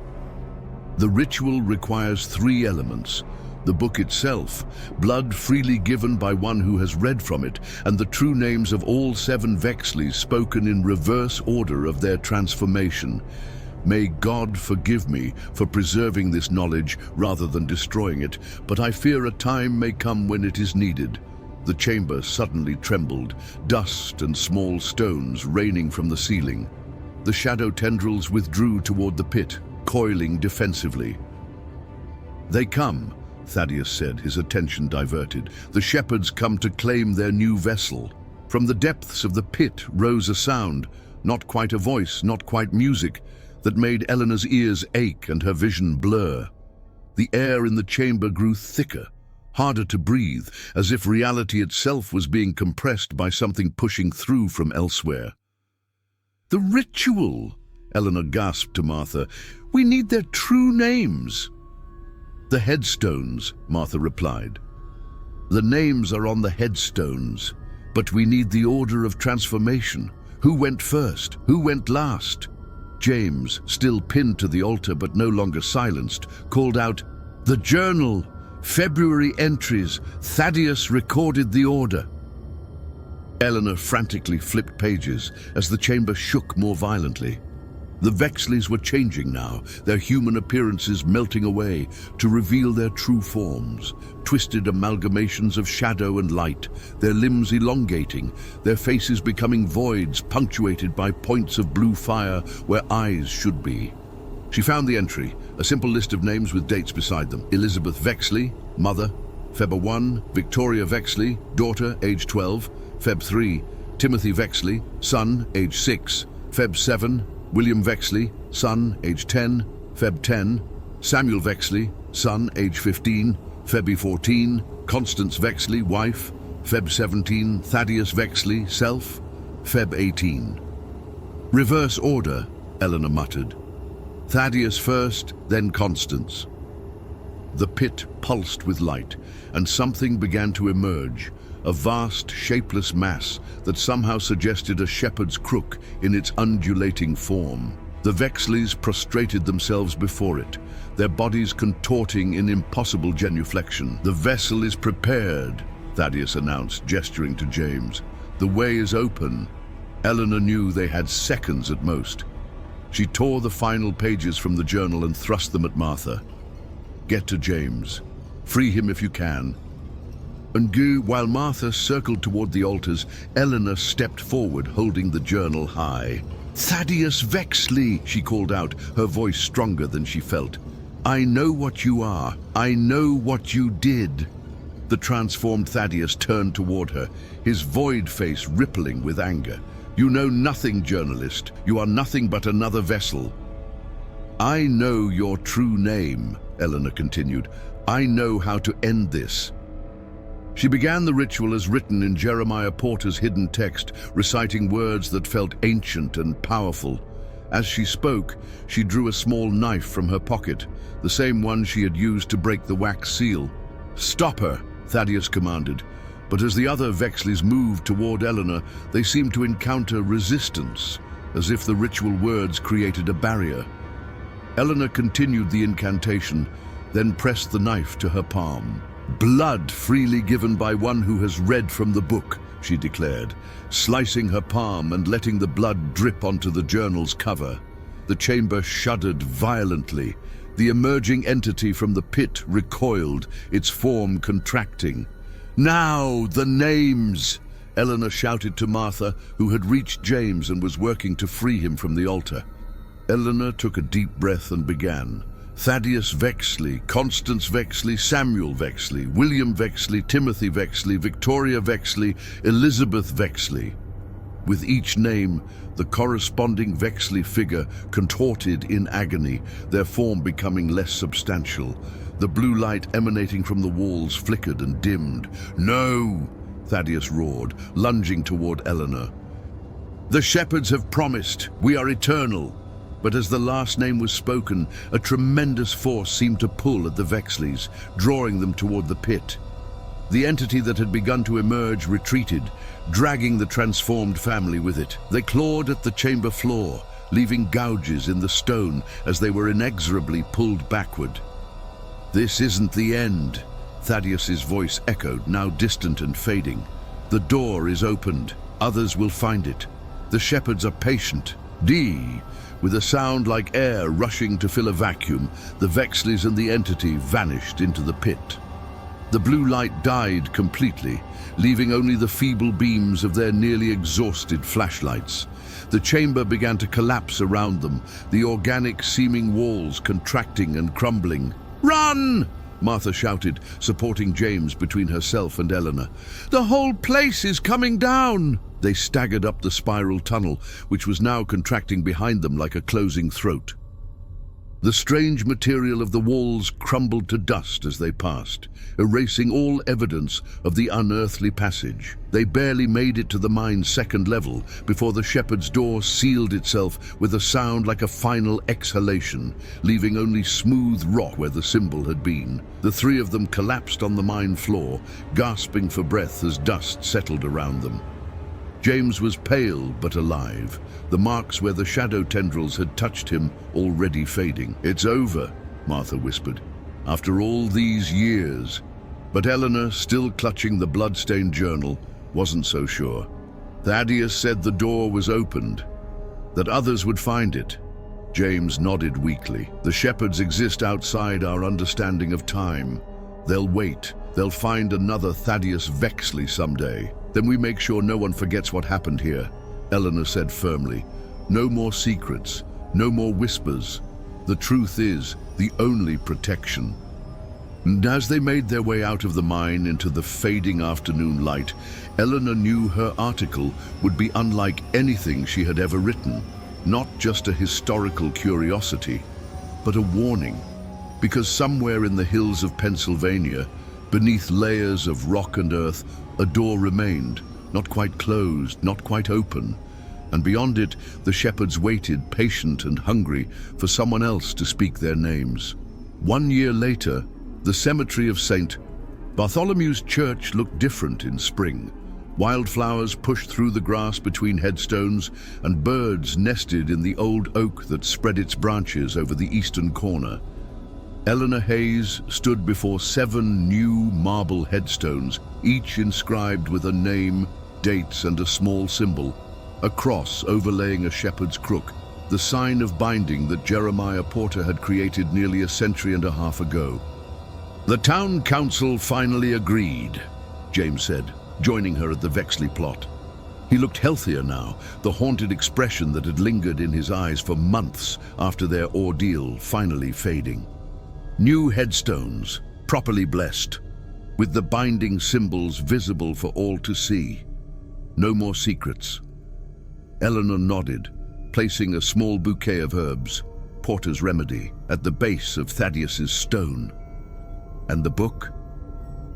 The ritual requires 3 elements: the book itself, blood freely given by one who has read from it, and the true names of all 7 Vexleys spoken in reverse order of their transformation. May God forgive me for preserving this knowledge rather than destroying it, but I fear a time may come when it is needed. The chamber suddenly trembled, dust and small stones raining from the ceiling. The shadow tendrils withdrew toward the pit, coiling defensively. "They come," Thaddeus said, his attention diverted. "The shepherds come to claim their new vessel." From the depths of the pit rose a sound, not quite a voice, not quite music, that made Eleanor's ears ache and her vision blur. The air in the chamber grew thicker, harder to breathe, as if reality itself was being compressed by something pushing through from elsewhere. "The ritual!" Eleanor gasped to Martha. "We need their true names." "The headstones," Martha replied. "The names are on the headstones, but we need the order of transformation. Who went first? Who went last?" James, still pinned to the altar but no longer silenced, called out, "The journal! February entries! Thaddeus recorded the order." Eleanor frantically flipped pages as the chamber shook more violently. The Vexleys were changing now, their human appearances melting away to reveal their true forms, twisted amalgamations of shadow and light, their limbs elongating, their faces becoming voids punctuated by points of blue fire where eyes should be. She found the entry, a simple list of names with dates beside them. Elizabeth Vexley, mother. Feb 1, Victoria Vexley, daughter, age 12. Feb 3, Timothy Vexley, son, age 6. Feb 7, William Vexley, son, age 10. Feb 10, Samuel Vexley, son, age 15. Feb 14, Constance Vexley, wife. Feb 17, Thaddeus Vexley, self. Feb 18. "Reverse order," Eleanor muttered. "Thaddeus first, then Constance." The pit pulsed with light, and something began to emerge, a vast, shapeless mass that somehow suggested a shepherd's crook in its undulating form. The Vexleys prostrated themselves before it, their bodies contorting in impossible genuflection. "The vessel is prepared," Thaddeus announced, gesturing to James. "The way is open." Eleanor knew they had seconds at most. She tore the final pages from the journal and thrust them at Martha. "Get to James. Free him if you can." While Martha circled toward the altars, Eleanor stepped forward, holding the journal high. "Thaddeus Vexley," she called out, her voice stronger than she felt. "I know what you are. I know what you did." The transformed Thaddeus turned toward her, his void face rippling with anger. "You know nothing, journalist. You are nothing but another vessel." "I know your true name," Eleanor continued. "I know how to end this." She began the ritual as written in Jeremiah Porter's hidden text, reciting words that felt ancient and powerful. As she spoke, she drew a small knife from her pocket, the same one she had used to break the wax seal. "Stop her," Thaddeus commanded. But as the other Vexleys moved toward Eleanor, they seemed to encounter resistance, as if the ritual words created a barrier. Eleanor continued the incantation, then pressed the knife to her palm. "Blood freely given by one who has read from the book," she declared, slicing her palm and letting the blood drip onto the journal's cover. The chamber shuddered violently. The emerging entity from the pit recoiled, its form contracting. "Now, the names!" Eleanor shouted to Martha, who had reached James and was working to free him from the altar. Eleanor took a deep breath and began. Thaddeus Vexley, Constance Vexley, Samuel Vexley, William Vexley, Timothy Vexley, Victoria Vexley, Elizabeth Vexley. With each name, the corresponding Vexley figure contorted in agony, their form becoming less substantial. The blue light emanating from the walls flickered and dimmed. "No!" Thaddeus roared, lunging toward Eleanor. "The shepherds have promised. We are eternal." But as the last name was spoken, a tremendous force seemed to pull at the Vexleys, drawing them toward the pit. The entity that had begun to emerge retreated, dragging the transformed family with it. They clawed at the chamber floor, leaving gouges in the stone as they were inexorably pulled backward. "This isn't the end," Thaddeus's voice echoed, now distant and fading. "The door is opened. Others will find it. The shepherds are patient." With a sound like air rushing to fill a vacuum, the Vexleys and the entity vanished into the pit. The blue light died completely, leaving only the feeble beams of their nearly exhausted flashlights. The chamber began to collapse around them, the organic-seeming walls contracting and crumbling. "Run!" Martha shouted, supporting James between herself and Eleanor. "The whole place is coming down!" They staggered up the spiral tunnel, which was now contracting behind them like a closing throat. The strange material of the walls crumbled to dust as they passed, erasing all evidence of the unearthly passage. They barely made it to the mine's second level before the shepherd's door sealed itself with a sound like a final exhalation, leaving only smooth rock where the symbol had been. The three of them collapsed on the mine floor, gasping for breath as dust settled around them. James was pale but alive, the marks where the shadow tendrils had touched him already fading. "It's over," Martha whispered. "After all these years." But Eleanor, still clutching the blood-stained journal, wasn't so sure. Thaddeus said the door was opened, that others would find it. James nodded weakly. "The shepherds exist outside our understanding of time. They'll wait. They'll find another Thaddeus Vexley someday. Then we make sure no one forgets what happened here," Eleanor said firmly. "No more secrets, no more whispers. The truth is the only protection." And as they made their way out of the mine into the fading afternoon light, Eleanor knew her article would be unlike anything she had ever written. Not just a historical curiosity, but a warning. Because somewhere in the hills of Pennsylvania, beneath layers of rock and earth, a door remained, not quite closed, not quite open. And beyond it, the shepherds waited, patient and hungry, for someone else to speak their names. 1 year later, the cemetery of St. Bartholomew's Church looked different in spring. Wildflowers pushed through the grass between headstones, and birds nested in the old oak that spread its branches over the eastern corner. Eleanor Hayes stood before 7 new marble headstones, each inscribed with a name, dates, and a small symbol, a cross overlaying a shepherd's crook, the sign of binding that Jeremiah Porter had created nearly a century and a half ago. "The town council finally agreed," James said, joining her at the Vexley plot. He looked healthier now, the haunted expression that had lingered in his eyes for months after their ordeal finally fading. New headstones, properly blessed, with the binding symbols visible for all to see. No more secrets. Eleanor nodded, placing a small bouquet of herbs, Porter's remedy, at the base of Thaddeus's stone. And the book?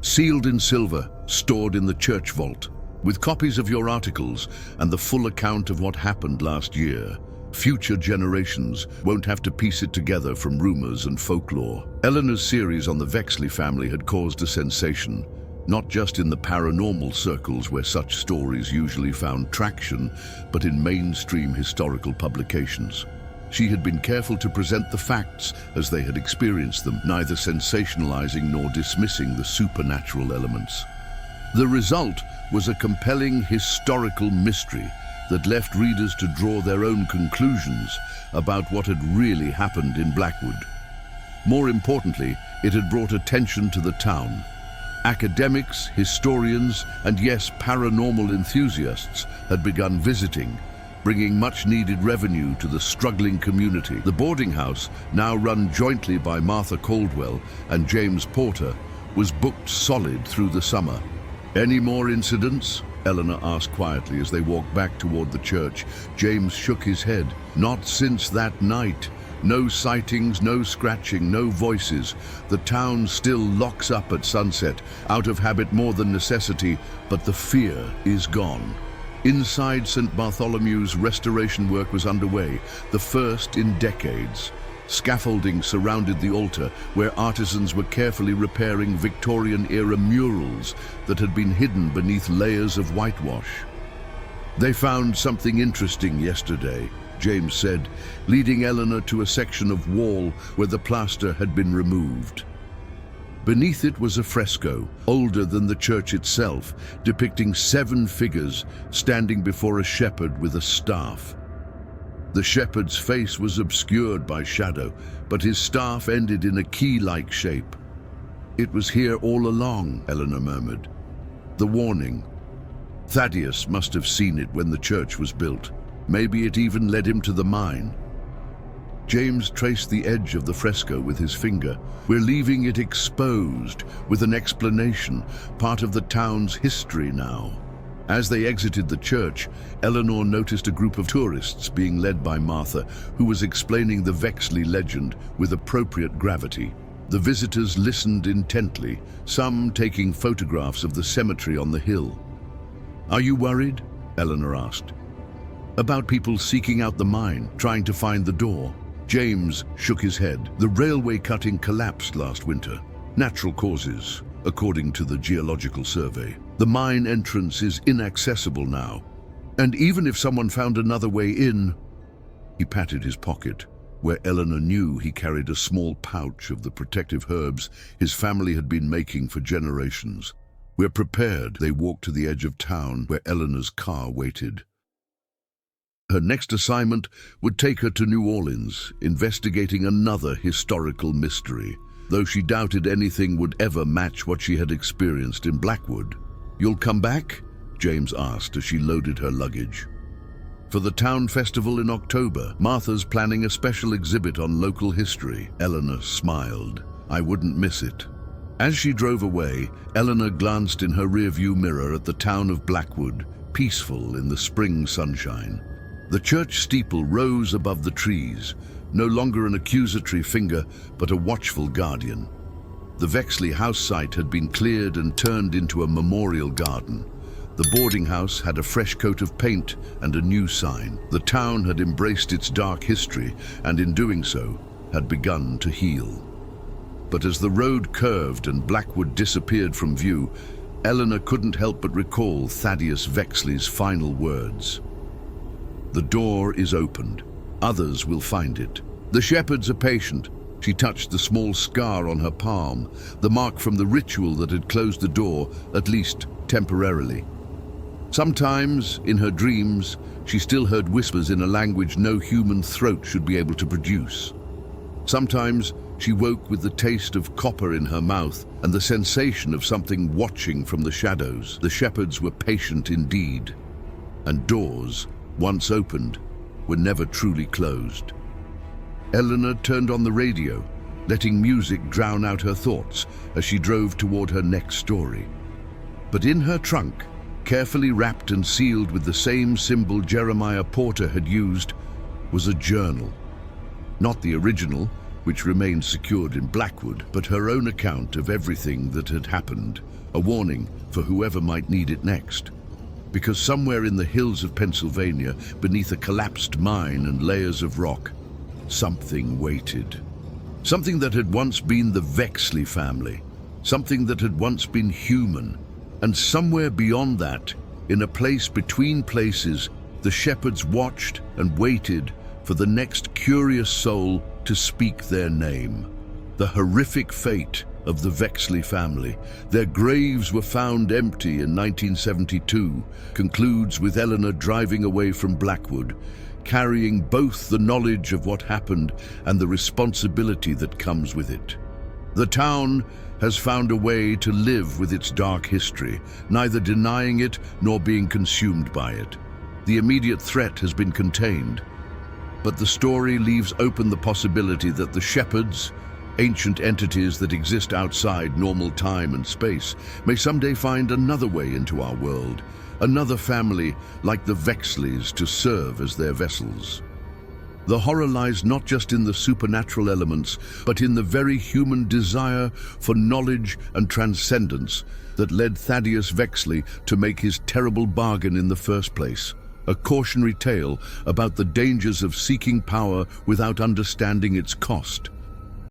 Sealed in silver, stored in the church vault, with copies of your articles and the full account of what happened last year. Future generations won't have to piece it together from rumors and folklore. Eleanor's series on the Vexley family had caused a sensation, not just in the paranormal circles where such stories usually found traction, but in mainstream historical publications. She had been careful to present the facts as they had experienced them, neither sensationalizing nor dismissing the supernatural elements. The result was a compelling historical mystery that left readers to draw their own conclusions about what had really happened in Blackwood. More importantly, it had brought attention to the town. Academics, historians, and yes, paranormal enthusiasts had begun visiting, bringing much-needed revenue to the struggling community. The boarding house, now run jointly by Martha Caldwell and James Porter, was booked solid through the summer. "Any more incidents?" Eleanor asked quietly as they walked back toward the church. James shook his head. "Not since that night. No sightings, no scratching, no voices. The town still locks up at sunset, out of habit more than necessity, but the fear is gone." Inside St. Bartholomew's, restoration work was underway, the first in decades. Scaffolding surrounded the altar, where artisans were carefully repairing Victorian-era murals that had been hidden beneath layers of whitewash. "They found something interesting yesterday," James said, leading Eleanor to a section of wall where the plaster had been removed. Beneath it was a fresco, older than the church itself, depicting 7 figures standing before a shepherd with a staff. The shepherd's face was obscured by shadow, but his staff ended in a key-like shape. "It was here all along," Eleanor murmured. "The warning. Thaddeus must have seen it when the church was built. Maybe it even led him to the mine." James traced the edge of the fresco with his finger. "We're leaving it exposed, with an explanation, part of the town's history now." As they exited the church, Eleanor noticed a group of tourists being led by Martha, who was explaining the Vexley legend with appropriate gravity. The visitors listened intently, some taking photographs of the cemetery on the hill. "Are you worried?" Eleanor asked. "About people seeking out the mine, trying to find the door?" James shook his head. "The railway cutting collapsed last winter. Natural causes, according to the Geological Survey. The mine entrance is inaccessible now. And even if someone found another way in..." He patted his pocket, where Eleanor knew he carried a small pouch of the protective herbs his family had been making for generations. "We're prepared." They walked to the edge of town, where Eleanor's car waited. Her next assignment would take her to New Orleans, investigating another historical mystery, though she doubted anything would ever match what she had experienced in Blackwood. "You'll come back?" James asked as she loaded her luggage. "For the town festival in October. Martha's planning a special exhibit on local history." Eleanor smiled. "I wouldn't miss it." As she drove away, Eleanor glanced in her rearview mirror at the town of Blackwood, peaceful in the spring sunshine. The church steeple rose above the trees, no longer an accusatory finger, but a watchful guardian. The Vexley house site had been cleared and turned into a memorial garden. The boarding house had a fresh coat of paint and a new sign. The town had embraced its dark history, and in doing so, had begun to heal. But as the road curved and Blackwood disappeared from view, Eleanor couldn't help but recall Thaddeus Vexley's final words. "The door is opened. Others will find it. The shepherds are patient." She touched the small scar on her palm, the mark from the ritual that had closed the door, at least temporarily. Sometimes, in her dreams, she still heard whispers in a language no human throat should be able to produce. Sometimes she woke with the taste of copper in her mouth and the sensation of something watching from the shadows. The shepherds were patient indeed, and doors, once opened, were never truly closed. Eleanor turned on the radio, letting music drown out her thoughts as she drove toward her next story. But in her trunk, carefully wrapped and sealed with the same symbol Jeremiah Porter had used, was a journal. Not the original, which remained secured in Blackwood, but her own account of everything that had happened, a warning for whoever might need it next. Because somewhere in the hills of Pennsylvania, beneath a collapsed mine and layers of rock, something waited. Something that had once been the Vexley family. Something that had once been human. And somewhere beyond that, in a place between places, the shepherds watched and waited for the next curious soul to speak their name. The horrific fate of the Vexley family, their graves were found empty in 1972, concludes with Eleanor driving away from Blackwood, carrying both the knowledge of what happened and the responsibility that comes with it. The town has found a way to live with its dark history, neither denying it nor being consumed by it. The immediate threat has been contained, but the story leaves open the possibility that the shepherds, ancient entities that exist outside normal time and space, may someday find another way into our world, another family like the Vexleys to serve as their vessels. The horror lies not just in the supernatural elements, but in the very human desire for knowledge and transcendence that led Thaddeus Vexley to make his terrible bargain in the first place. A cautionary tale about the dangers of seeking power without understanding its cost.